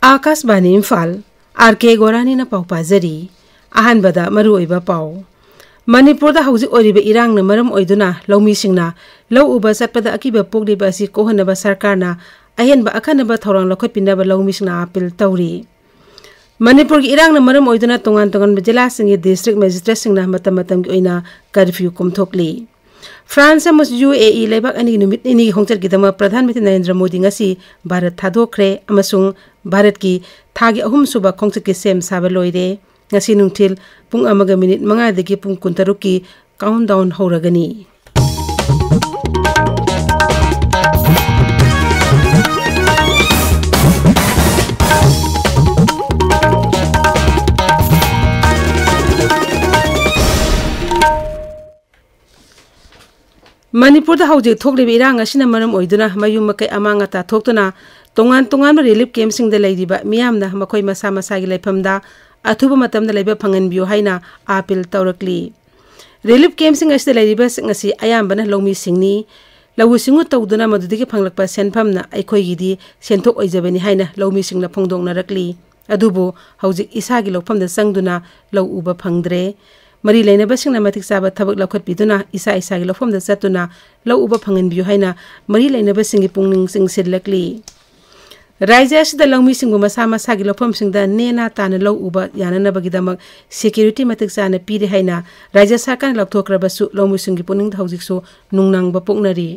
Akashvani Imphal R K गोरानी पाउ पाजरी अहानबदा मरुओइबा पाउ मणिपुरदा हौजिक ओइरिबा इरांगना मरम ओइदुना लौमीसिंगना लौ उबा चटपदा अकिबा पोगलिबा असि कोहनबा सरकारना अहेनबा अखनबा थौरांग लखोपिनबा लौमीसिंगना अपील तौरी मणिपुर की इरांगना मरम ओइदुना तोंगान तोंगान जिलासिंगि डिस्ट्रिक्ट मजिस्ट्रेटसिंगना मतम मतमगी ओइना कर्फ्यू कुमथोकली फ्रांस अमस UAE लेबाक अनि नुमित इनि होंगचरगिदमा प्रधानमंत्री नरेंद्र मोदी ngasi भारत थादोखरे अमसुंग भारत की थागी अहुम सुबा खोंगचकी सेम साबा लोइरे ngasi नुंगथिल पुंग अमगा मिनिट 5 दगी पुंग 16 की काउंटडाउन होरगनी मणिपुर हौजिक थोकलिबा इरांग असिना मरम ओइदुना मयुम मकै अमांगता थोक्तुना तोंगान तोंगान रिलीफ कैम्पसिंग दा लैरिबा मियामना मखोय मसा मसागी लैफमदा अथुबा मतमदा लैबा फंगनबियो हाइना अपील तौरकली रिलीफ कैम्पसिंग असिदा लैरिबा सिंगसी अयामबना लौमी सिंगनी लवु सिंगु तौदुना मदुदिगे फंगलकपा सेनफमना अखोयगिदी सेनथोक ओइजबनी हाइना लौमी सिंगना फोंदोंनरकली अदुबो हौजिक इसागी लौफमदा संगदुना लौ उबा फंगद्रे मरी लेनबसिंगना मतिक चाबा थबक लखोटपिदुना इसा इसागी लौफमदा चतुना लौ उबा फंगनबियो हाइना मरी लेनबसिंगी पुंगनिंग सिंगसिलकली राज्य असिदा लौमीसिंगु मसा मसागी लौफमसिंगदा नेना ताना लौ उबा याननबगिदमक सिक्युरिटी मतिक चाना पीरे हाइना राज्य सरकार लौथोक्रबसु लौमीसिंगी पुंगनिंग हौजिकसु नुंगनांगबा पोकनरी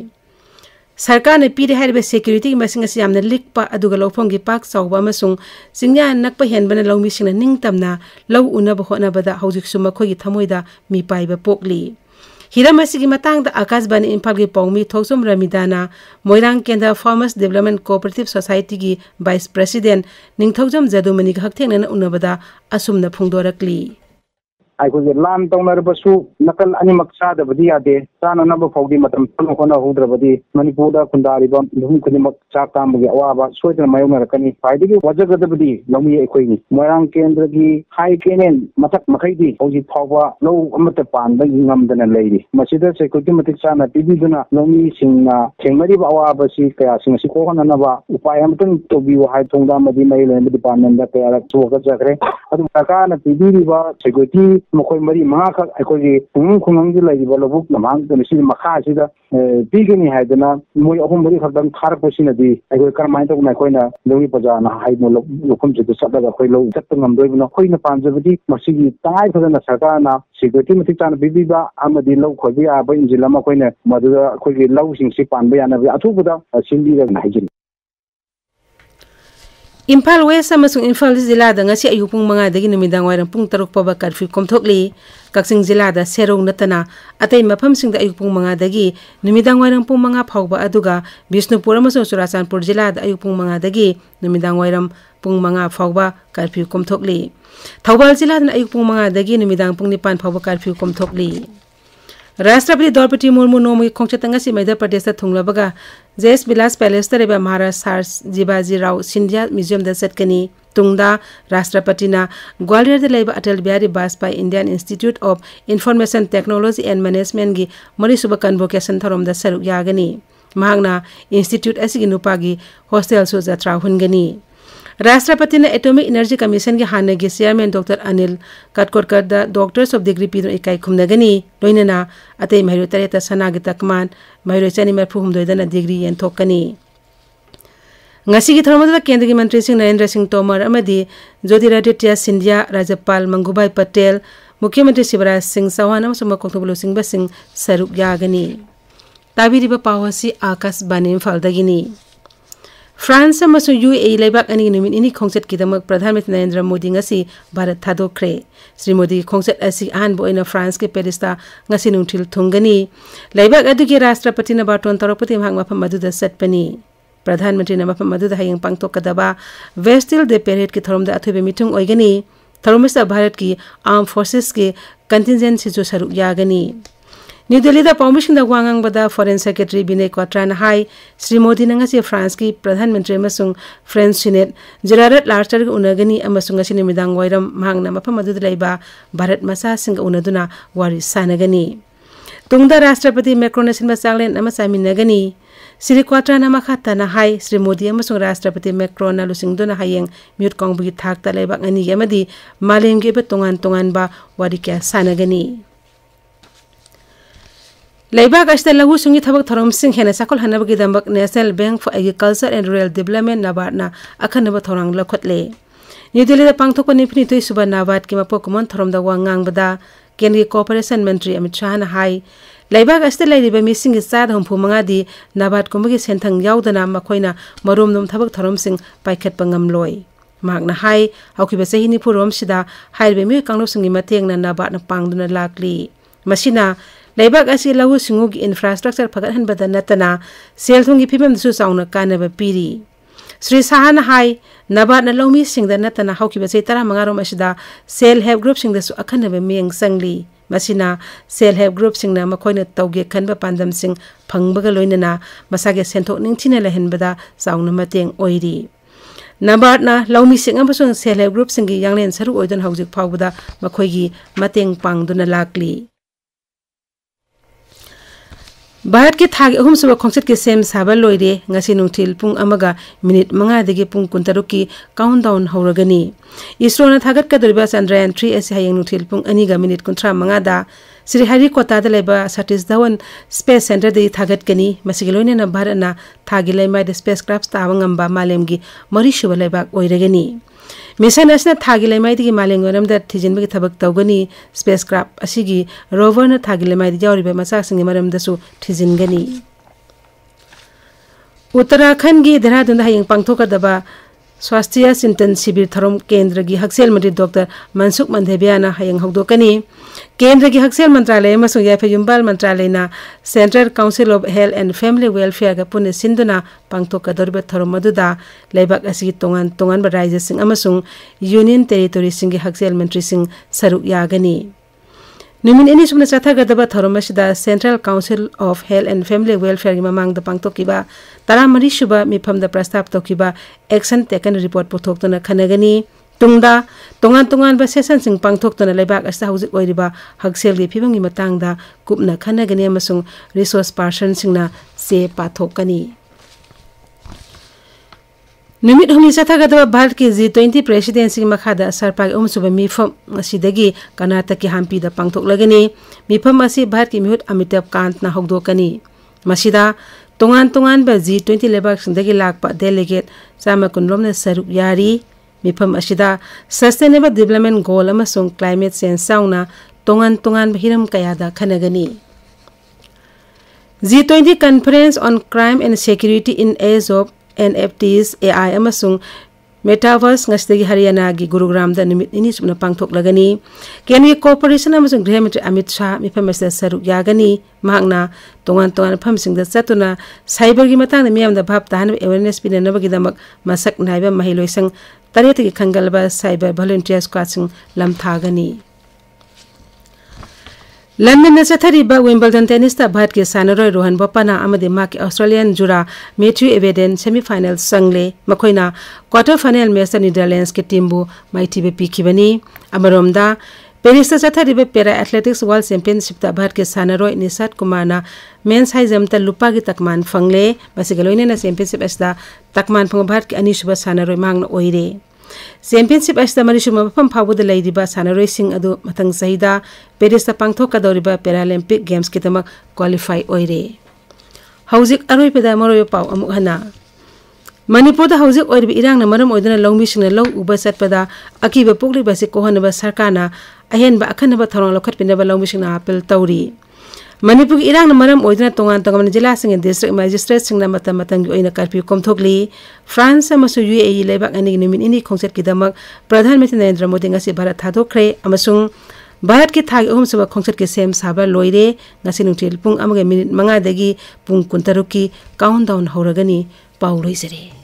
सरकार ने पीरे हाइबे सिक्युरिटी मसिंग असि यामना लिकपा अदुगा लौफमगी पाक चौबा अमसुंग सिंगया नकपा हेनबना लौमीसिंगना निंगतमना लौ उनबा होनबदा हौजिकसु मखोगी थमोइदा मिपाइबा पोकली हिरम असिगी मतांगदा आकाशवाणी इम्फालगी पौमी थौसुम रमिदाना मोइरांग केंद्र फार्मर्स डेवलपमेंट कोऑपरेटिव सोसाइटी की वाइस प्रेसिडेंट निंगथौजम जदुमनी हक्थेंगना उनबदा असुमना फोंदोरकली आइखोगे लान तौनरबसु नकल अनिमक चादबदी यादे चाननब फौदी मतम होना होद्रबदी मणिपुरदा खुंदारिबा लुम खुनिमक चाकामगी अवाबा सोइदना मायोनरकनी फाइदगी वजगदबदी लौमी अखोइनी मोइरांग केंद्रगी हाई केनेन मथक मखैदी हौजी फावबा लौ अमत पानबा यिंगमदना लैरि मसिदा सेक्युरिटी मतिक चाना पिबिदुना लौमी सिंगना थेंगरिबा अवाबसी कया सिंगसी कोहननबा उपाय अमतन तोबियो हाई थोंदामदी मैलेन डिपार्टमेंट कया चोगा जखरे अदु सरकारना पिबिरिबा सेक्युरिटी मखोय मरी माखा अखोगी खुंगंगी लैरिबा लबुक नमांग तनसी मखासिदा पीगनी हाइदना मोय अहुम मरी खदम थारपसिनदी अखोय करमाय तो नाखोयना लौरी पजाना हाइमो लोखम जिदु सदगा अखोय लौ चत्त ngमदोइबना खोयना पांजबदी मसिगी ताय फदना सरकारना सिक्युरिटी मतिक चाना बिबिबा अमदी लौ खोबि आबा इंजिलमा खोयना मदुदा अखोगी लौ सिंगसि पानबा याना अथुबदा सिंबीगा नाइजिन इम्फाल वेस्ट अमसुंग इम्फाल जिल्लादा ngasi ayuk pung 5 dagi numidang wairang pung 6 paba curfew komthokli Kaksing जिल्लादा सेरोंग नतना अतै मफमसिंगदा ayuk pung 5 dagi numidang wairang pung 5 phawba aduga Bisnupur amasung Churachandpur जिल्लादा ayuk pung 5 dagi numidang wairang pung 5 phawba curfew komthokli Thawbal जिल्लादा ayuk pung 5 dagi numidang pung 9 phawba curfew komthokli राष्ट्रपति द्रौपदी मुर्मू नोमगी खोंगचतंगसी मध्य प्रदेश थुंगलबगा JS Bilas palace तरेबा Maharashtra Jibaji Rao Scindia museum दा चटकनी तुंगदा राष्ट्रपतिना ग्वालियर दा लेबा Atal Bihari Vajpayee Indian institute of information technology and management की मरीसुबा कन्वोकेशन थरोमदा सरुक यागनी महांगना इंस्टीट्यूट असिगी नुपागी हॉस्टल सु जत्रा हुनगनी राष्ट्रपति ने एटॉमिक एनर्जी कमीशन के हाने के chairman doctor Anil Katkotkar the doctors of degree पीदो इकाई खुमनगनी लोइनना अतै महिरो तरेता सनागी तकमान महिरो चनी मरफु हुमदोइदना डिग्री येंथोकनी ngasi gi thormada केंद्र की मंत्री सिंह नरेंद्र सिंह तोमर अमदी ज्योतिरादित्य सिंधिया राज्यपाल मंगूभाई पटेल मुख्यमंत्री शिवराज सिंह चौहान अमसुंग कोथबुलो सिंह बसिंग सरुक यागनी ताबिरिबा पावसी आकाशवाणी इम्फालदगिनी फ्रांस अमसुंग UAE लेबाक अनि नुमिन इनि खोंगचत किदमक प्रधानमंत्री नरेंद्र मोदी ngasi भारत थादोखरे श्री मोदी खोंगचत असि आहान बोइना फ्रांस के पेरिसता ngasi नुंथिल थुंगनी लेबाक अदुगे राष्ट्रपति न बाटोन तरपति भाग मफम मदुदा सतपनी प्रधानमंत्री न मफम मदुदा हायंग पांगतोकदबा वेस्टिल दे पेरेड की थरमदा अथुबे मिथुंग ओइगनी थरमसा भारत की आर्म फोर्सेस के कंटिजेंसी जो सरुक यागनी न्यू दिल्ली दा पॉमिशन दा वांगंग बदा फॉरेन सेक्रेटरी विनय क्वाट्रान हाई श्री मोदी नंगसी फ्रांस की प्रधानमंत्री अमसुंग फ्रेंच सीनेट जेरारड लार्टर उनगनी अमसुंग असि निमिदांग वाइरम मांगना मफम मदुद लैबा भारत मसा सिंग उनदुना वारी सानगनी तुंगदा राष्ट्रपति मैक्रोन सिंबा चांगलेन अमा सामिनगनी Sri Quatrana Makhatana Hai Sri Modi amasung Rashtrapati Macron na lusingduna hayeng mute kongbugi thakta leibak ani yamadi malemgi ba tongan ba wari kya sanagani. Leibak ashta lahu sungi thabak thorom sing hena sakol hanabagi dambak National Bank for Agriculture and Rural Development NABARD na akhanaba thorang lakhotle. New Delhi da pangthokpa nipni toi suba NABARD ki mapokumon thorom da wangang bada Kendriya Cooperation Mantri Amit Shah na hai Leibak ashta leiriba mising gi sad humpu mangadi NABARD kumbagi senthang yaudana makoina marum nom thabak thorom sing paikhat pangam loi. Magna hai haukiba sahi ni purom sida hairbe mi kanglo sungi mateng na NABARD na pangduna lakli. Masina Leibak asi lahu singugi infrastructure phagathan bada natana sel thungi phibam su sauna kanaba piri. Sri Sahana hai NABARD na lomi singda natana haukiba sei tara mangarom asida self help group singda su akhanaba miyang sangli. Masina self help group singna makoina tawge khanba pandam sing phangbaga loinana masage senthok ningthina lahenbada sauna mateng oiri. NABARD na lomi sing amasung self help group singi yanglen saru oidon haujik phawbada makoigi mateng pangduna lakli. Bharat ke thag ahum suba khongset ke sem saba loire ngasi nungthil pung amaga minute manga dege pung kuntaruk ki countdown hauragani ISRO na thagat ka doriba Chandrayaan 3 ase hayeng nungthil pung ani ga minute kuntra manga da Sri Harikota da leba Satish Dhawan Space Center de thagat kani masigiloine na Bharat na thagilai mai de spacecraft ta awangamba malemgi mari shuba leba oiragani Mission asna thagilai mai digi maleng waram da thijinbagi thabak tawgani spacecraft asigi rover na thagilai mai di jawriba masak singi maram dasu thijingani Uttarakhand gi Dehradun da hayeng pangthoka daba Swasthya Chintan Shibir Tharom Kendra gi Haksel Mantri Dr. Mansukh Mandhavia na hayeng hogdokani Kendra gi Haksel Mantralaya amasung Yaphei Yumbal Mantralaya na Central Council of Health and Family Welfare ga pune sinduna pangthoka doriba tharom maduda leibak asigi tongan ba rajya sing amasung Union Territory sing gi Haksel Mantri sing saruk yagani Numin ini sumna chatha gadaba tharom asida Central Council of Health and Family Welfare gi mamang da pangthokiba taramari shuba mifam da prastab tokiba action taken report pothoktona khanagani tungda tongan ba session sing pangthoktona leibak asta hauzik oiriba Haksel gi phibam gi matangda kupna khanagani amasung resource person singna se pathokani Numit humi chatha gadaba Bharat ki G20 presidency makhada sarpag umsuba mifam asidagi Karnataka ki Hampi da pangthoklagani mifam asi Bharat ki mihut Amitabh Kant na hogdokani masida tongan ba G20 lebak sindagi lakpa delegate sama kunlom na saruk yari mifam asida sustainable development goal amasung climate change sauna tongan ba hiram kayada khanagani G20 conference on crime and security in age of NFTs AI amasung Metaverse ngastagi Haryana gi Gurugram da nimit ini sumna pangthok lagani Kendriya Cooperation amasung Griham Mantri Amit Shah mifamasa saruk yagani mahakna tongan phamsing da chatuna cyber gi matang da miyam da bhap tahan awareness pinana bagi damak masak naiba mahiloisang tareti gi khangalba cyber volunteer squad sing lamthagani London na chathariba Wimbledon tennis ta Bharat ke sanaroi Rohan Bopanna amade mak Australian jura Matthew Eveden semi final sangle makoina quarter final match Netherlands ke timbu maitibe pikhibani amaromda Paris ta chathariba para athletics world championship ta Bharat ke sanaroi Nishat Kumar na men's high jump ta lupa gi takman phangle basigaloine na championship asta takman phang Bharat ke ani suba sanaroi mangna oire Championship asta marisuma mafam phawda leiriba sanaroi sing adu mathang sahida Paris ta pangthoka doriba Paralympic Games kitama qualify oire Haujik aroi peda moroyo paw amuk hana Manipur da haujik oiribi irang na maram oidana longmi singna long uba satpada akiba pokli basi kohanaba sarkana ahenba akhanaba tharong lokhat pinaba longmi singna apel tawri Manipur ki irang na maram oidana tongan jila sing district magistrate singna matang gi oina curfew komthokli France amasu UAE lebak ani nimin ini khongset ki damak Pradhan Mantri Narendra Modi ngasi Bharat thadokre amasung Bharat ki thag ahum suba khongset ke sem saba loire ngasi nungthil pung amaga minute manga dagi pung kuntaruk ki countdown hauragani pauloi sare